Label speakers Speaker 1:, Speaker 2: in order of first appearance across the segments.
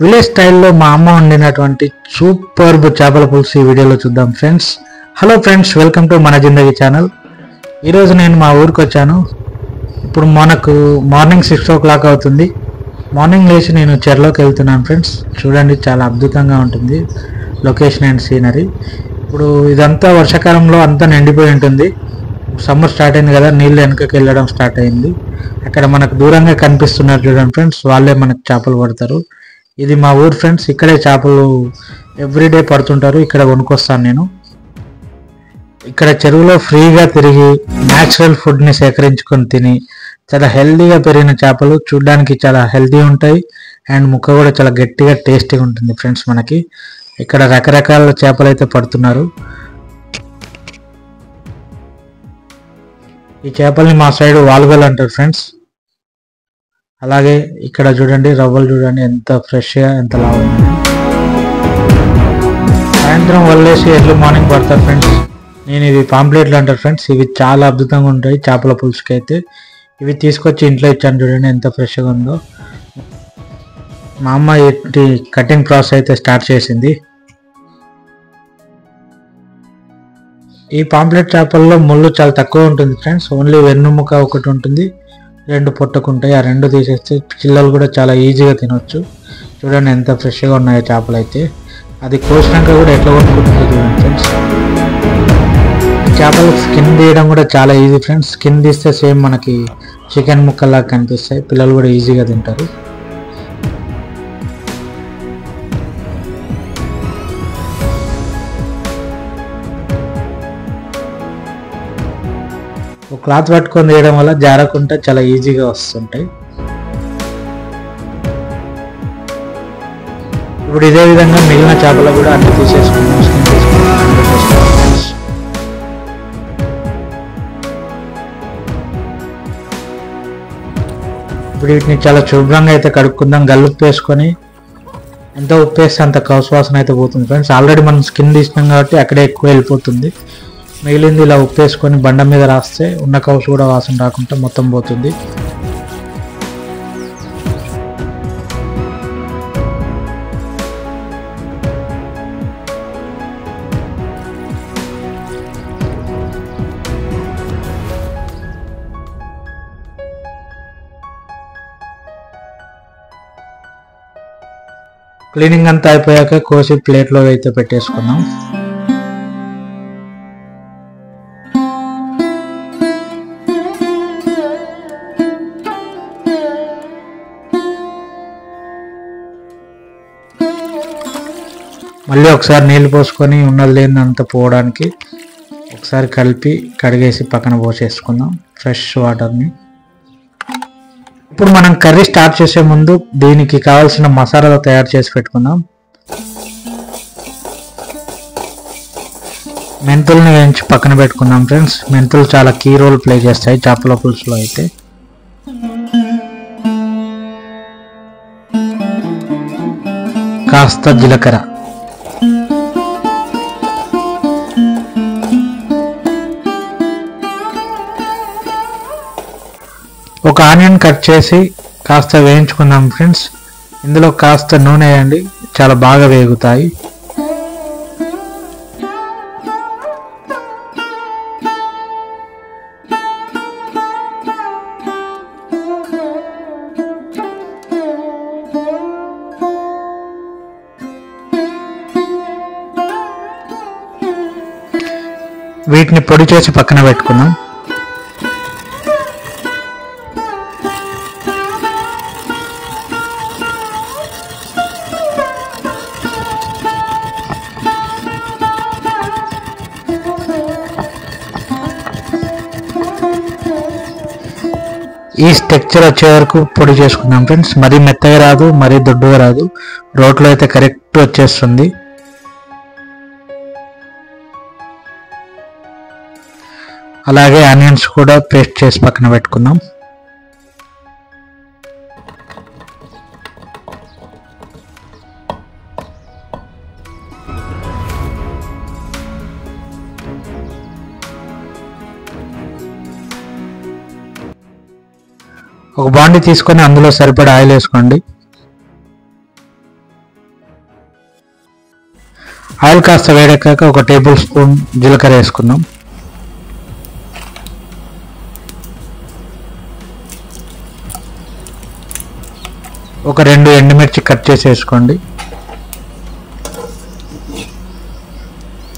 Speaker 1: Village స్టైల్లో మా అమ్మ వండినటువంటి సూపర్బ్ చేపల పులుసు ఈ వీడియోలో చూద్దాం friends. Hello friends, welcome to మన జిందగీ ఛానల్. ఈరోజు నేను మా ఊరికి వచ్చాను. ఇప్పుడు మనకు మార్నింగ్ 6 o'clock అవుతుంది. మార్నింగ్ లేచి నేను చెరువులోకి వెళ్తున్నాను ఫ్రెండ్స్. చూడండి, చాలా అద్భుతంగా ఉంటుంది లొకేషన్ అండ్ సీనరీ. ఇప్పుడు ఇదంతా వర్షాకాలంలో అంతా నిండిపోయి ఉంటుంది. సమ్మర్ స్టార్ట్ అయింది కదా, నీళ్ళు వెనకకి వెళ్ళడం స్టార్ట్ అయింది. అక్కడ మనకు దూరంగా కనిపిస్తున్నారు చూడండి ఫ్రెండ్స్, వాళ్ళే మనకు చేపలు పడతారు. ఇది మా ఊరు ఫ్రెండ్స్. ఇక్కడే చేపలు ఎవ్రీడే పడుతుంటారు. ఇక్కడ కొనుక్కొస్తాను నేను. ఇక్కడ చెరువులో ఫ్రీగా తిరిగి న్యాచురల్ ఫుడ్ని సేకరించుకొని తిని చాలా హెల్తీగా పెరిగిన చేపలు చూడడానికి చాలా హెల్తీ ఉంటాయి. అండ్ ముక్క కూడా చాలా గట్టిగా టేస్టీగా ఉంటుంది ఫ్రెండ్స్. మనకి ఇక్కడ రకరకాల చేపలు అయితే పడుతున్నారు. ఈ చేపల్ని మా సైడ్ వాలుగలు అంటారు ఫ్రెండ్స్. అలాగే ఇక్కడ చూడండి, రవ్వలు చూడండి ఎంత ఫ్రెష్గా ఎంత లావు. సాయంత్రం వల్లేసి ఎర్లీ మార్నింగ్ పడతారు ఫ్రెండ్స్. నేను ఇవి పాంప్లెట్లు అంటారు ఫ్రెండ్స్. ఇవి చాలా అద్భుతంగా ఉంటాయి చేపల పులుసుకి అయితే. ఇవి తీసుకొచ్చి ఇంట్లో ఇచ్చాను, చూడండి ఎంత ఫ్రెష్గా ఉందో. మా అమ్మ ఇట్టి కటింగ్ ప్రాసెస్ అయితే స్టార్ట్ చేసింది. ఈ పాంప్లెట్ చేపల్లో ముళ్ళు చాలా తక్కువ ఉంటుంది ఫ్రెండ్స్. ఓన్లీ వెన్నుముక ఒకటి ఉంటుంది, 2 పొట్టుకుంటాయి. ఆ 2 తీసేస్తే పిల్లలు కూడా చాలా ఈజీగా తినొచ్చు. చూడండి ఎంత ఫ్రెష్గా ఉన్నాయో చేపలు అయితే. అది కోసినాక కూడా ఎట్లా కొట్టుకుంటుందో చూడండి ఫ్రెండ్స్. చేపలు స్కిన్ తీయడం కూడా చాలా ఈజీ ఫ్రెండ్స్. స్కిన్ తీస్తే సేమ్ మనకి చికెన్ ముక్కల్లా కనిపిస్తాయి. పిల్లలు కూడా ఈజీగా తింటారు. ఒక క్లాత్ పట్టుకొని తీయడం వల్ల జారకుండా చాలా ఈజీగా వస్తుంటాయి. ఇప్పుడు ఇదే విధంగా మిగిలిన చేపలు కూడా అన్ని తీసేసుకున్నాం. ఇప్పుడు వీటిని చాలా శుభ్రంగా అయితే కడుక్కుందాం. గల్లుప్పు వేసుకొని, ఎంత ఉప్పు వేస్తే అంత కౌసు వాసన అయితే పోతుంది ఫ్రెండ్స్. ఆల్రెడీ మనం స్కిన్ తీసినాం కాబట్టి అక్కడే ఎక్కువ వెళ్ళిపోతుంది. మిగిలింది ఇలా ఉప్పు వేసుకొని బండ మీద రాస్తే ఉన్న కౌసు కూడా వాసన రాకుండా మొత్తం పోతుంది. క్లీనింగ్ అంతా అయిపోయాక కోసి ప్లేట్లో అయితే పెట్టేసుకున్నాం. మళ్ళీ ఒకసారి నీళ్ళు పోసుకొని ఉన్నది లేని అంత పోవడానికి ఒకసారి కలిపి కడిగేసి పక్కన పోసేసుకుందాం ఫ్రెష్ వాటర్ని. ఇప్పుడు మనం కర్రీ స్టార్ట్ చేసే ముందు దీనికి కావాల్సిన మసాలాలు తయారు చేసి పెట్టుకుందాం. మెంతుల్ని వేయించి పక్కన పెట్టుకుందాం ఫ్రెండ్స్. మెంతులు చాలా కీ రోల్ ప్లే చేస్తాయి చేపల పులుసులో అయితే. కాస్త జీలకర్ర, ఒక ఆనియన్ కట్ చేసి కాస్త వేయించుకుందాం ఫ్రెండ్స్. ఇందులో కాస్త నూనె వేయండి, చాలా బాగా వేగుతాయి. వీటిని పొడి చేసి పక్కన పెట్టుకుందాం. ఈ స్ట్రక్చర్ వచ్చే వరకు పొడి చేసుకుందాం ఫ్రెండ్స్. మరీ మెత్తగా రాదు, మరీ దొడ్డుగా రాదు. రోట్లో అయితే కరెక్ట్ వచ్చేస్తుంది. అలాగే ఆనియన్స్ కూడా పేస్ట్ చేసి పక్కన పెట్టుకుందాం. ఒక బాండి తీసుకొని అందులో సరిపడా ఆయిల్ వేసుకోండి. ఆయిల్ కాస్త వేడెక్కాక 1 టేబుల్ స్పూన్ జీలకర్ర వేసుకుందాం. ఒక 2 ఎండుమిర్చి కట్ చేసి వేసుకోండి.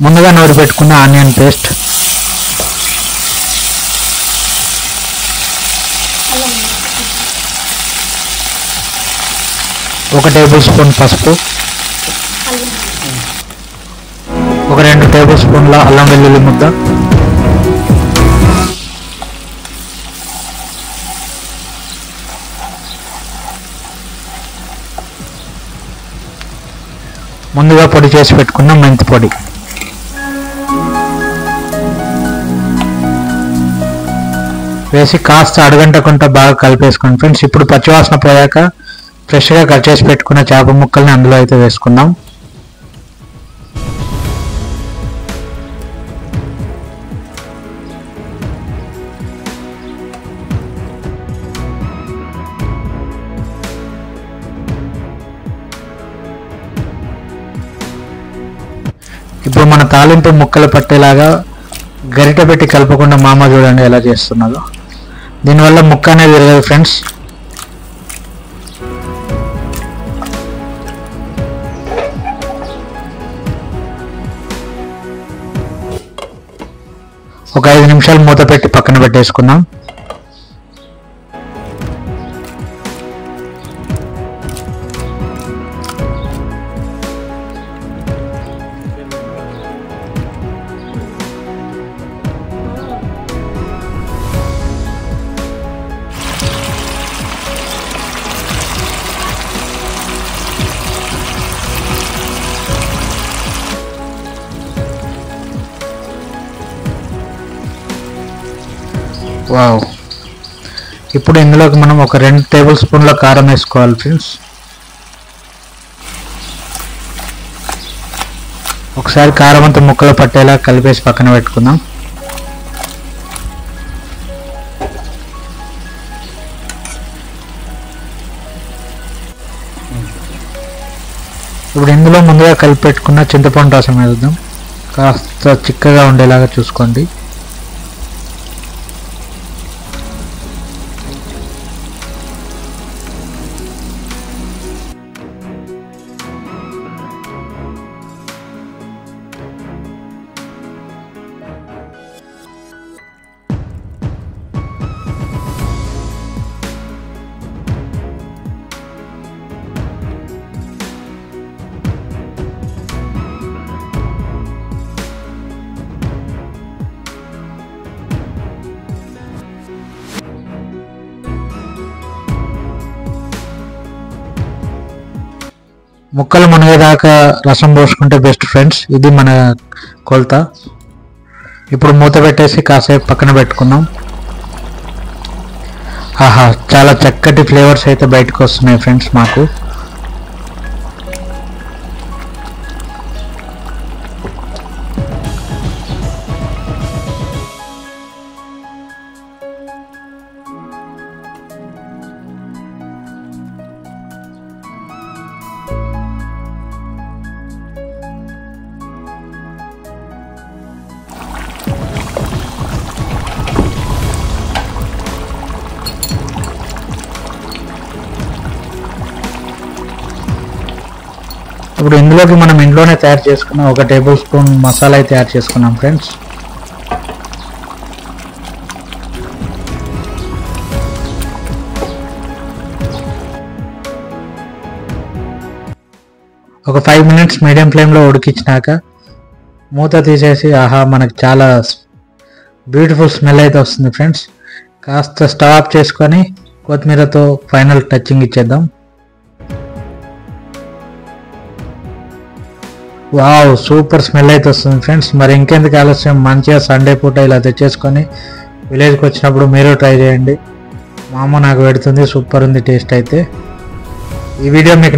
Speaker 1: ముందుగా నూరి పెట్టుకున్న ఆనియన్ పేస్ట్, ఒక టేబుల్ స్పూన్ పసుపు, ఒక 2 టేబుల్ స్పూన్ల అల్లం వెల్లుల్లి ముద్ద, ముందుగా పొడి చేసి పెట్టుకున్న మెంతి పొడి, వేసి కాస్త అడగంటకుంట బాగా కలిపేసుకోండి ఫ్రెండ్స్. ఇప్పుడు పచ్చివాసన పోయాక ఫ్రెష్గా కట్ చేసి పెట్టుకున్న చేప ముక్కల్ని అందులో అయితే వేసుకుందాం. ఇప్పుడు మన తాలింపు ముక్కలు పట్టేలాగా గరిటె పెట్టి కలపకుండా మామ చూడండి ఎలా చేస్తున్నదో. దీనివల్ల ముక్క అనేది విరగదు ఫ్రెండ్స్. ఒక 5 నిమిషాలు మూత పెట్టి పక్కన పెట్టేసుకుందాం. వావ్, ఇప్పుడు ఇందులోకి మనం ఒక 2 టేబుల్ స్పూన్ల కారం వేసుకోవాలి ఫ్రెండ్స్. ఒకసారి కారం అంతా ముక్కలు పట్టేలా కలిపేసి పక్కన పెట్టుకుందాం. ఇప్పుడు ఇందులో ముందుగా కలిపి పెట్టుకున్న చింతపండు రసం వేద్దాం. కాస్త చిక్కగా ఉండేలాగా చూసుకోండి. ముక్కలు మునిగేదాకా రసం పోసుకుంటే బెస్ట్ ఫ్రెండ్స్. ఇది మన కొలత. ఇప్పుడు మూత పెట్టేసి కాసేపు పక్కన పెట్టుకుందాం. ఆహా, చాలా చక్కటి ఫ్లేవర్స్ అయితే బయటకు వస్తున్నాయి ఫ్రెండ్స్ మాకు. ఇప్పుడు ఇందులోకి మనం ఇంట్లోనే తయారు చేసుకున్న 1 టేబుల్ స్పూన్ మసాలా అయితే యాడ్ చేసుకున్నాం ఫ్రెండ్స్. ఒక 5 మినిట్స్ మీడియం ఫ్లేమ్లో ఉడికించినాక మూత తీసేసి ఆహా, మనకు చాలా బ్యూటిఫుల్ స్మెల్ అయితే వస్తుంది ఫ్రెండ్స్. కాస్త స్టవ్ ఆఫ్ చేసుకొని కొత్తిమీరతో ఫైనల్ టచింగ్ ఇచ్చేద్దాం. వావ్, సూపర్ స్మెల్ అయితే వస్తుంది ఫ్రెండ్స్. మరి ఇంకెందుకు ఆలస్యం, మంచిగా సండే పూట ఇలా తెచ్చేసుకొని విలేజ్కి వచ్చినప్పుడు మీరు ట్రై చేయండి. మా అమ్మ నాకు పెడుతుంది, సూపర్ ఉంది టేస్ట్ అయితే. ఈ వీడియో మీకు